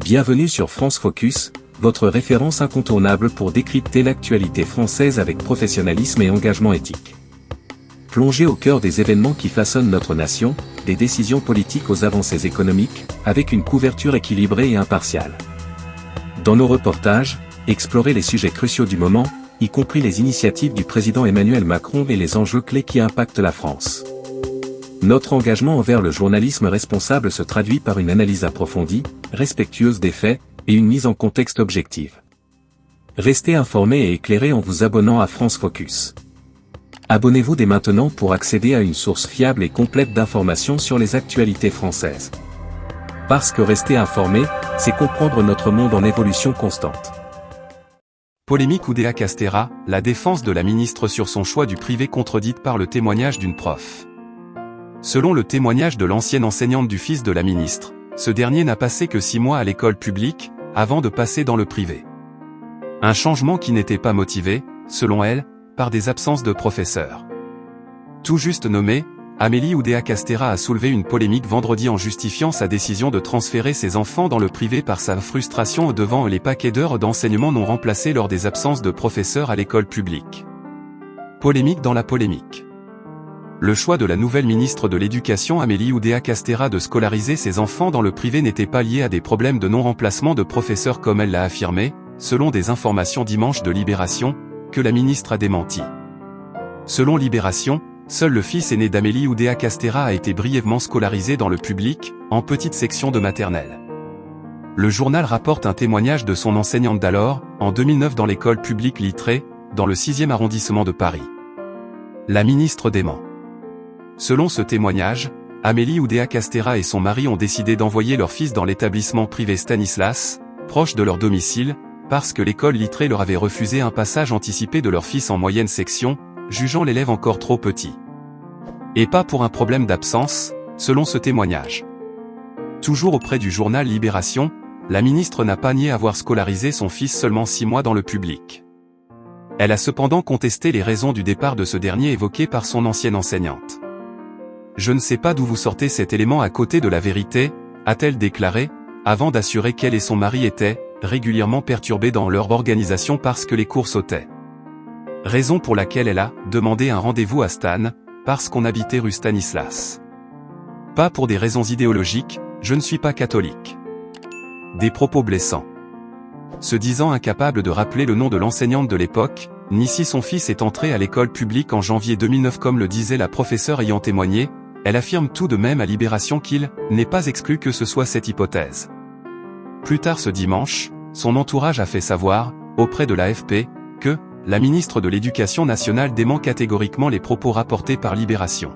Bienvenue sur France Focus, votre référence incontournable pour décrypter l'actualité française avec professionnalisme et engagement éthique. Plongez au cœur des événements qui façonnent notre nation, des décisions politiques aux avancées économiques, avec une couverture équilibrée et impartiale. Dans nos reportages, explorez les sujets cruciaux du moment, y compris les initiatives du président Emmanuel Macron et les enjeux clés qui impactent la France. Notre engagement envers le journalisme responsable se traduit par une analyse approfondie, respectueuse des faits, et une mise en contexte objective. Restez informés et éclairés en vous abonnant à France Focus. Abonnez-vous dès maintenant pour accéder à une source fiable et complète d'informations sur les actualités françaises. Parce que rester informé, c'est comprendre notre monde en évolution constante. Polémique Oudéa Castéra, la défense de la ministre sur son choix du privé contredite par le témoignage d'une prof. Selon le témoignage de l'ancienne enseignante du fils de la ministre, ce dernier n'a passé que 6 mois à l'école publique, avant de passer dans le privé. Un changement qui n'était pas motivé, selon elle, par des absences de professeurs. Tout juste nommée, Amélie Oudéa Castéra a soulevé une polémique vendredi en justifiant sa décision de transférer ses enfants dans le privé par sa frustration devant les paquets d'heures d'enseignement non remplacés lors des absences de professeurs à l'école publique. Polémique dans la polémique. Le choix de la nouvelle ministre de l'Éducation Amélie Oudéa Castéra de scolariser ses enfants dans le privé n'était pas lié à des problèmes de non-remplacement de professeurs comme elle l'a affirmé, selon des informations dimanche de Libération, que la ministre a démenti. Selon Libération, seul le fils aîné d'Amélie Oudéa Castéra a été brièvement scolarisé dans le public, en petite section de maternelle. Le journal rapporte un témoignage de son enseignante d'alors, en 2009 dans l'école publique Littré, dans le 6e arrondissement de Paris. La ministre dément. Selon ce témoignage, Amélie Oudéa Castéra et son mari ont décidé d'envoyer leur fils dans l'établissement privé Stanislas, proche de leur domicile, parce que l'école Littré leur avait refusé un passage anticipé de leur fils en moyenne section, jugeant l'élève encore trop petit. Et pas pour un problème d'absence, selon ce témoignage. Toujours auprès du journal Libération, la ministre n'a pas nié avoir scolarisé son fils seulement 6 mois dans le public. Elle a cependant contesté les raisons du départ de ce dernier évoquées par son ancienne enseignante. « Je ne sais pas d'où vous sortez cet élément à côté de la vérité », a-t-elle déclaré, avant d'assurer qu'elle et son mari étaient régulièrement perturbés dans leur organisation parce que les cours sautaient. Raison pour laquelle elle a demandé un rendez-vous à Stan, parce qu'on habitait rue Stanislas. Pas pour des raisons idéologiques, je ne suis pas catholique. Des propos blessants. Se disant incapable de rappeler le nom de l'enseignante de l'époque, ni si son fils est entré à l'école publique en janvier 2009 comme le disait la professeure ayant témoigné, elle affirme tout de même à Libération qu'il n'est pas exclu que ce soit cette hypothèse. Plus tard ce dimanche, son entourage a fait savoir, auprès de l'AFP, que la ministre de l'Éducation nationale dément catégoriquement les propos rapportés par Libération.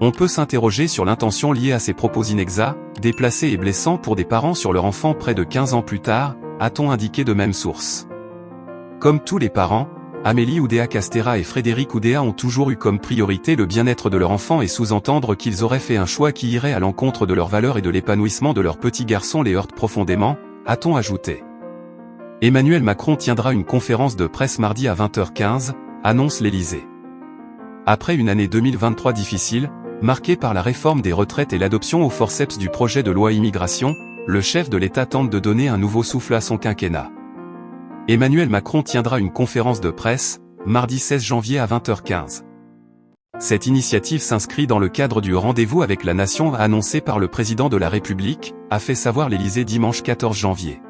On peut s'interroger sur l'intention liée à ces propos inexacts, déplacés et blessants pour des parents sur leur enfant près de 15 ans plus tard, a-t-on indiqué de même source. Comme tous les parents, Amélie Oudéa Castéra et Frédéric Oudéa ont toujours eu comme priorité le bien-être de leur enfant et sous-entendre qu'ils auraient fait un choix qui irait à l'encontre de leurs valeurs et de l'épanouissement de leur petit garçon les heurte profondément, a-t-on ajouté. Emmanuel Macron tiendra une conférence de presse mardi à 20h15, annonce l'Élysée. Après une année 2023 difficile, marquée par la réforme des retraites et l'adoption au forceps du projet de loi immigration, le chef de l'État tente de donner un nouveau souffle à son quinquennat. Emmanuel Macron tiendra une conférence de presse, mardi 16 janvier à 20h15. Cette initiative s'inscrit dans le cadre du rendez-vous avec la nation annoncé par le président de la République, a fait savoir l'Élysée dimanche 14 janvier.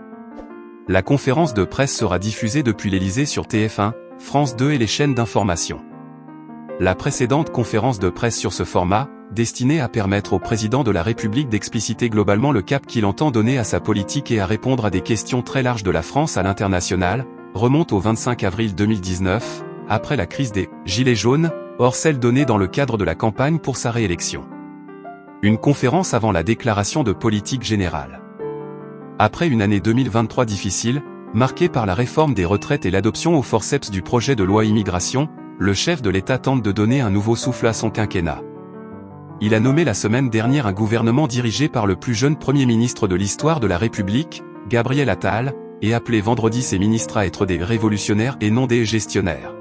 La conférence de presse sera diffusée depuis l'Élysée sur TF1, France 2 et les chaînes d'information. La précédente conférence de presse sur ce format, destinée à permettre au président de la République d'expliciter globalement le cap qu'il entend donner à sa politique et à répondre à des questions très larges de la France à l'international, remonte au 25 avril 2019, après la crise des « Gilets jaunes », hors celle donnée dans le cadre de la campagne pour sa réélection. Une conférence avant la déclaration de politique générale. Après une année 2023 difficile, marquée par la réforme des retraites et l'adoption au forceps du projet de loi immigration, le chef de l'État tente de donner un nouveau souffle à son quinquennat. Il a nommé la semaine dernière un gouvernement dirigé par le plus jeune Premier ministre de l'histoire de la République, Gabriel Attal, et appelé vendredi ses ministres à être des révolutionnaires et non des gestionnaires.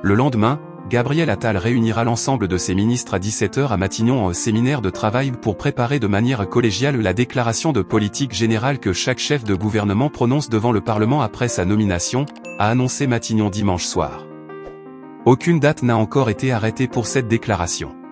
Le lendemain, Gabriel Attal réunira l'ensemble de ses ministres à 17h à Matignon en séminaire de travail pour préparer de manière collégiale la déclaration de politique générale que chaque chef de gouvernement prononce devant le Parlement après sa nomination, a annoncé Matignon dimanche soir. Aucune date n'a encore été arrêtée pour cette déclaration.